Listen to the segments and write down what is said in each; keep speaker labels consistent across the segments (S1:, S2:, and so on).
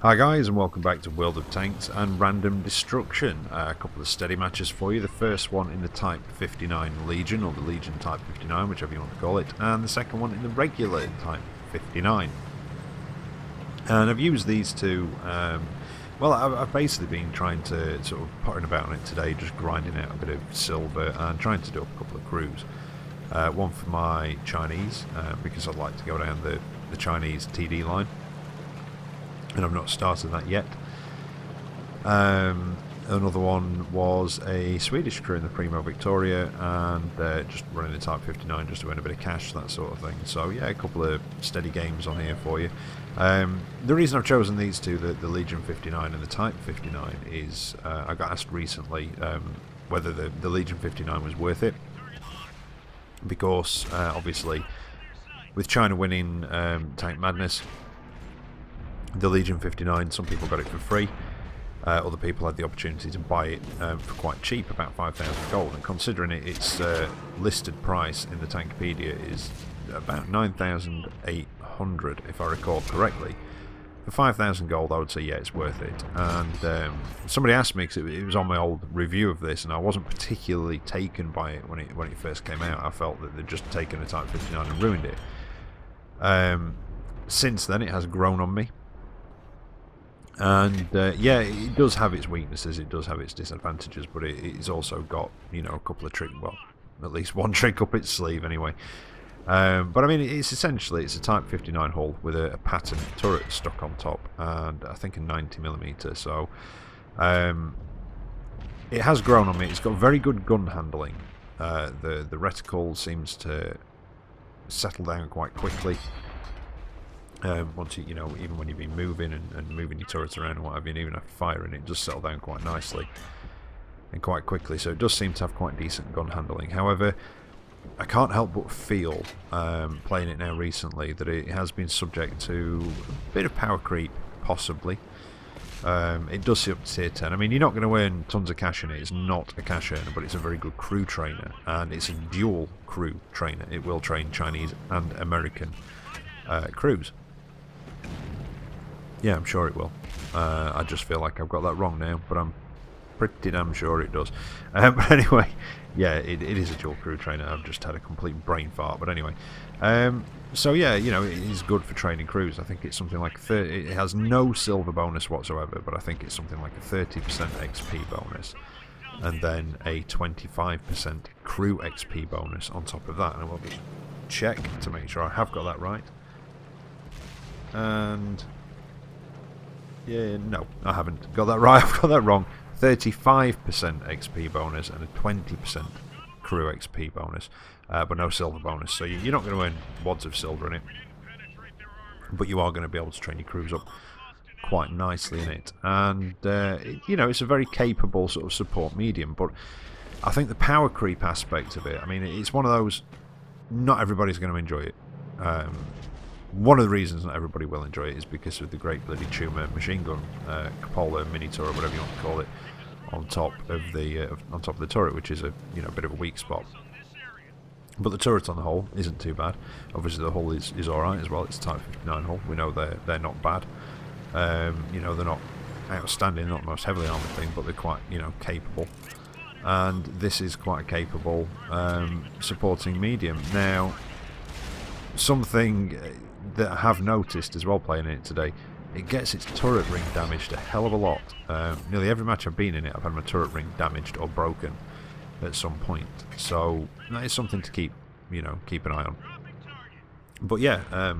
S1: Hi guys, and welcome back to World of Tanks and Random Destruction. A couple of steady matches for you. The first one in the Type 59 Legion, or the Legion Type 59, whichever you want to call it, and the second one in the regular Type 59. And I've used these two, well, I've basically been trying to sort of pottering about on it today, just grinding out a bit of silver and trying to do up a couple of crews. One for my Chinese, because I'd like to go down the Chinese TD line. And I've not started that yet. Another one was a Swedish crew in the Primo Victoria, and just running the Type 59 just to earn a bit of cash, that sort of thing. So yeah, a couple of steady games on here for you. The reason I've chosen these two, the Legion 59 and the Type 59, is I got asked recently whether the Legion 59 was worth it, because obviously with China winning Tank Madness, the Legion 59, some people got it for free, other people had the opportunity to buy it for quite cheap, about 5,000 gold, and considering its listed price in the Tankopedia is about 9,800 if I recall correctly. For 5,000 gold I would say yeah, it's worth it. And somebody asked me, because it was on my old review of this, and I wasn't particularly taken by it when it first came out. I felt that they'd just taken a Type 59 and ruined it. Since then it has grown on me. And yeah, it does have its weaknesses, it does have its disadvantages, but it's also got, you know, a couple of tricks, well, at least one trick up its sleeve anyway. But I mean, it's essentially, it's a Type 59 hull with a pattern turret stuck on top, and I think a 90mm, so it has grown on me. It's got very good gun handling. The reticle seems to settle down quite quickly. Once you know, even when you've been moving and moving your turrets around and what have you, and even after firing, it does settle down quite nicely and quite quickly. So it does seem to have quite decent gun handling. However, I can't help but feel, playing it now recently, that it has been subject to a bit of power creep, possibly. It does see up to tier 10. I mean, you're not going to earn tons of cash in it. It's not a cash earner, but it's a very good crew trainer, and it's a dual crew trainer. It will train Chinese and American crews. Yeah, I'm sure it will. I just feel like I've got that wrong now, but I'm pretty damn sure it does. But anyway, yeah, it is a dual crew trainer. I've just had a complete brain fart, but anyway. So yeah, you know, it is good for training crews. I think it's something like it has no silver bonus whatsoever, but I think it's something like a 30% XP bonus, and then a 25% crew XP bonus on top of that. And I will just check to make sure I have got that right. And yeah, no, I haven't got that right. I've got that wrong. 35% XP bonus and a 20% crew XP bonus, but no silver bonus. So you're not going to earn wads of silver in it, but you are going to be able to train your crews up quite nicely in it. And you know, it's a very capable sort of support medium. But I think the power creep aspect of it, I mean, it's one of those. Not everybody's going to enjoy it. One of the reasons not everybody will enjoy it is because of the great bloody tumor machine gun, cupola, mini turret, whatever you want to call it, on top of the turret, which is a bit of a weak spot. But the turret on the whole isn't too bad. Obviously the hull is all right as well. It's a Type 59 hull. We know they're not bad. You know, they're not outstanding, not the most heavily armored thing, but they're quite, you know, capable. And this is quite a capable supporting medium. Now, something that I have noticed as well playing it today, it gets its turret ring damaged a hell of a lot. Nearly every match I've been in it, I've had my turret ring damaged or broken at some point. So that is something to keep an eye on. But yeah,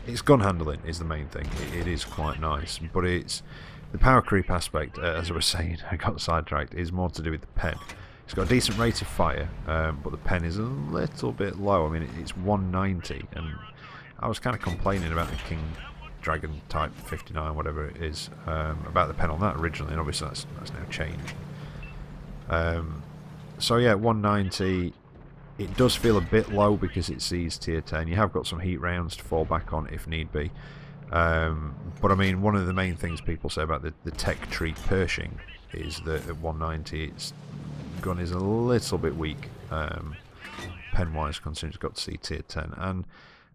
S1: its gun handling is the main thing. It is quite nice, but it's the power creep aspect, as I was saying, I got sidetracked, is more to do with the pen. It's got a decent rate of fire, but the pen is a little bit low. I mean, it's 190, and I was kind of complaining about the King Dragon Type 59, whatever it is, about the pen on that originally, and obviously that's now changed. So yeah, 190. It does feel a bit low because it sees tier 10. You have got some heat rounds to fall back on if need be. But I mean, one of the main things people say about the tech tree Pershing is that at 190 its gun is a little bit weak, pen wise, considering it's got to see tier 10, and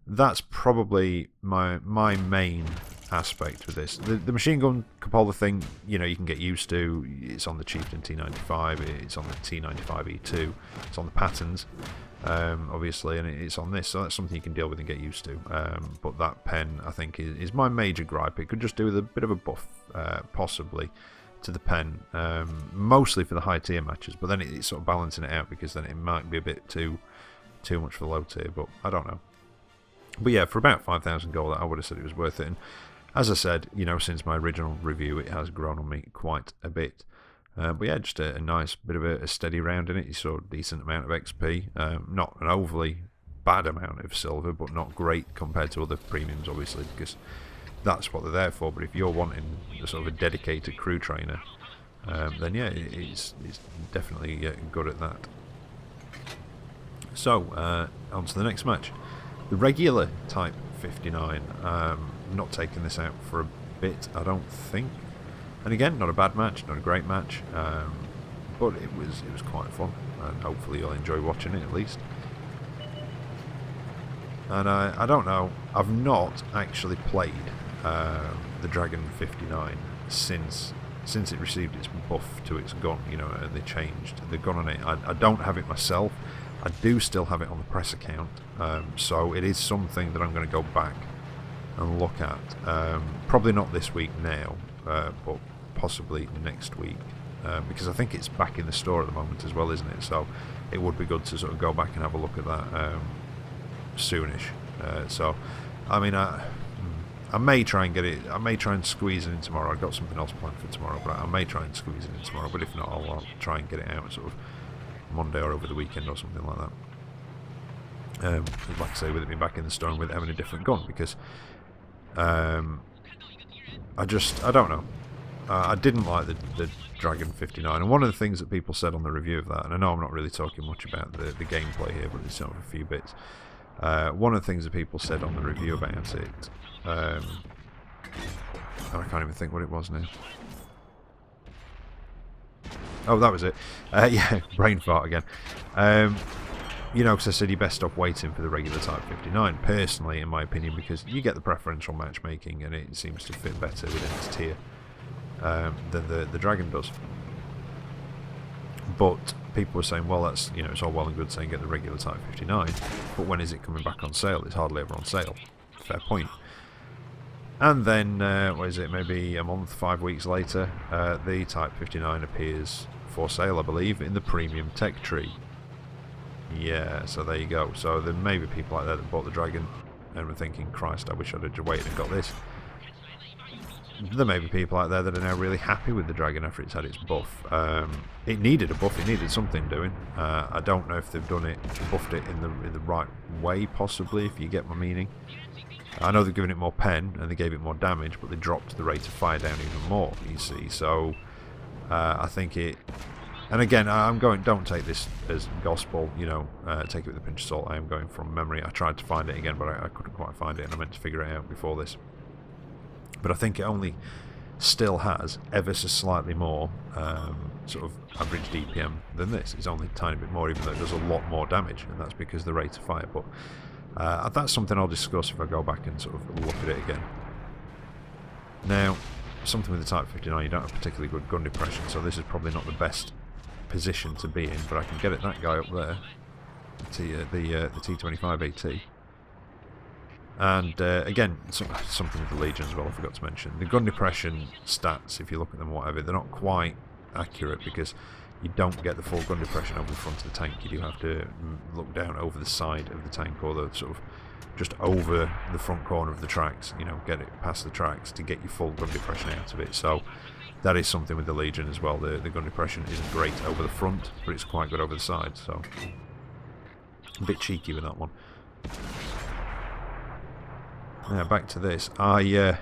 S1: that's probably my main aspect with this. The machine gun cupola thing, you know, you can get used to. It's on the Chieftain T95, it's on the T95E2, it's on the patterns, obviously, and it's on this, so that's something you can deal with and get used to. But that pen, I think, is my major gripe. It could just do with a bit of a buff, possibly, to the pen, mostly for the high tier matches, but then it's sort of balancing it out, because then it might be a bit too much for the low tier, but I don't know. But yeah, for about 5,000 gold, I would have said it was worth it. And as I said, you know, since my original review, it has grown on me quite a bit. But yeah, just a nice bit of a steady round in it. You saw a decent amount of XP. Not an overly bad amount of silver, but not great compared to other premiums, obviously, because that's what they're there for. But if you're wanting a sort of a dedicated crew trainer, then yeah, it's definitely good at that. So, on to the next match. The regular Type 59. Not taking this out for a bit, I don't think. And again, not a bad match, not a great match, but it was quite fun, and hopefully you'll enjoy watching it at least. And I don't know, I've not actually played the Dragon 59 since it received its buff to its gun. You know, they changed the gun on it. I don't have it myself. I do still have it on the press account, so it is something that I'm going to go back and look at. Probably not this week now, but possibly next week, because I think it's back in the store at the moment as well, isn't it? So it would be good to sort of go back and have a look at that soonish. So I mean, I may try and get it. I may try and squeeze it in tomorrow. I've got something else planned for tomorrow, but I may try and squeeze it in tomorrow. But if not, I'll try and get it out sort of Monday or over the weekend or something like that. Like I say, with it being back in the store and with it having a different gun, because I don't know. I didn't like the Dragon 59, and one of the things that people said on the review of that, and I know I'm not really talking much about the gameplay here, but it's sort of a few bits. One of the things that people said on the review about it, and I can't even think what it was now. Oh, that was it. Yeah, brain fart again. You know, because I said you're best off waiting for the regular Type 59, personally, in my opinion, because you get the preferential matchmaking, and it seems to fit better within its tier than the Dragon does. But people were saying, well, that's, you know, it's all well and good saying get the regular Type 59, but when is it coming back on sale? It's hardly ever on sale. Fair point. And then, what is it, maybe a month, 5 weeks later, the Type 59 appears for sale, I believe, in the premium tech tree. Yeah, so there you go. So there may be people out there that bought the Dragon and were thinking, Christ, I wish I'd have waited and got this. There may be people out there that are now really happy with the Dragon after it's had its buff. It needed a buff, it needed something doing. I don't know if they've done it, buffed it in the right way, possibly, if you get my meaning. I know they've given it more pen and they gave it more damage, but they dropped the rate of fire down even more, you see. So I think it... And again, I'm going, don't take this as gospel, you know, take it with a pinch of salt. I am going from memory. I tried to find it again, but I couldn't quite find it, and I meant to figure it out before this. But I think it only still has ever so slightly more sort of average DPM than this. It's only a tiny bit more, even though it does a lot more damage, and that's because of the rate of fire. But that's something I'll discuss if I go back and sort of look at it again. Now, something with the Type 59, you don't have particularly good gun depression, so this is probably not the best position to be in, but I can get at that guy up there, the T25AT. And again, something with the Legion as well, I forgot to mention. The gun depression stats, if you look at them, whatever, they're not quite accurate because you don't get the full gun depression over the front of the tank. You do have to look down over the side of the tank, or the sort of just over the front corner of the tracks, you know, get it past the tracks to get your full gun depression out of it. So that is something with the Legion as well. The gun depression isn't great over the front, but it's quite good over the side, so a bit cheeky with that one. Now back to this. I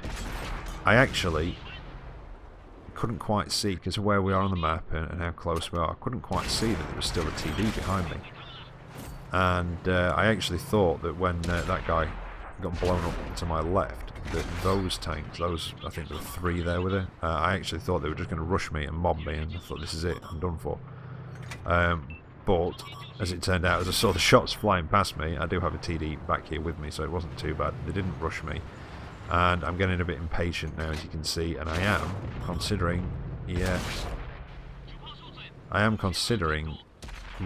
S1: actually couldn't quite see, because of where we are on the map and how close we are, I couldn't quite see that there was still a TD behind me. And I actually thought that when that guy got blown up to my left, that those tanks, I think there were 3 there with it, I actually thought they were just going to rush me and mob me, and I thought, this is it, I'm done for. But as it turned out, as I saw the shots flying past me, I do have a TD back here with me, so it wasn't too bad. They didn't rush me. And I'm getting a bit impatient now, as you can see, and I am considering, yes, I am considering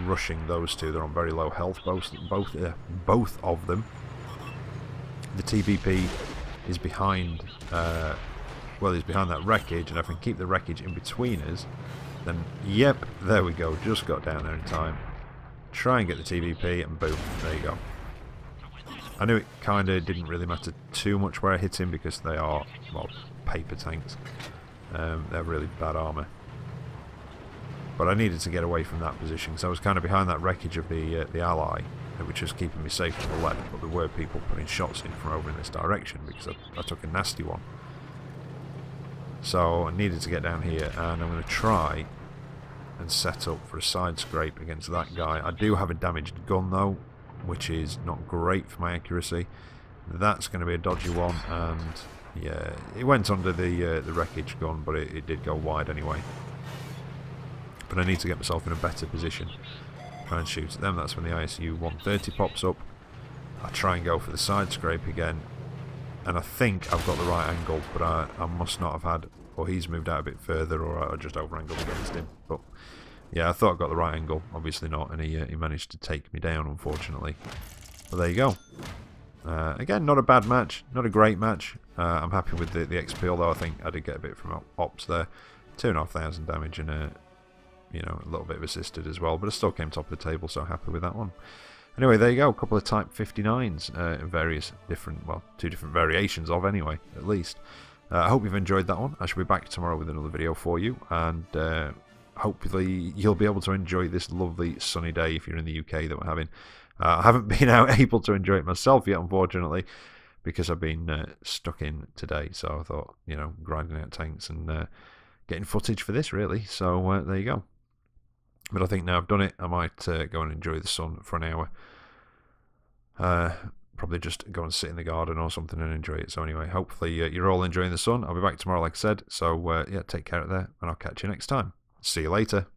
S1: rushing those two. They're on very low health, both of them. The TBP is behind, well, he's behind that wreckage, and if I can keep the wreckage in between us, then, yep, there we go, just got down there in time. Try and get the TBP, and boom, there you go. I knew it kind of didn't really matter too much where I hit him, because they are, well, paper tanks. They're really bad armour. But I needed to get away from that position, because I was kind of behind that wreckage of the ally, which was keeping me safe to the left, but there were people putting shots in from over in this direction, because I took a nasty one. So I needed to get down here, and I'm going to try and set up for a side scrape against that guy. I do have a damaged gun though, which is not great for my accuracy. That's going to be a dodgy one, and yeah, it went under the wreckage gun, but it did go wide anyway. But I need to get myself in a better position. Try and shoot at them. That's when the ISU 130 pops up. I try and go for the side scrape again, and I think I've got the right angle, but I must not have had, or he's moved out a bit further, or I just over-angled against him. But yeah, I thought I got the right angle, obviously not, and he managed to take me down, unfortunately. But there you go. Again, not a bad match, not a great match. I'm happy with the XP, although I think I did get a bit from ops there. 2,500 damage and you know, a little bit of assisted as well, but I still came top of the table, so happy with that one. Anyway, there you go, a couple of Type 59s in various different, well, 2 different variations of anyway, at least. I hope you've enjoyed that one. I shall be back tomorrow with another video for you, and hopefully you'll be able to enjoy this lovely sunny day if you're in the UK that we're having. I haven't been able to enjoy it myself yet, unfortunately, because I've been stuck in today, so I thought, you know, grinding out tanks and getting footage for this, really. So there you go. But I think now I've done it, I might go and enjoy the sun for an hour. Probably just go and sit in the garden or something and enjoy it. So anyway, hopefully you're all enjoying the sun. I'll be back tomorrow, like I said. So yeah, take care out there, and I'll catch you next time. See you later.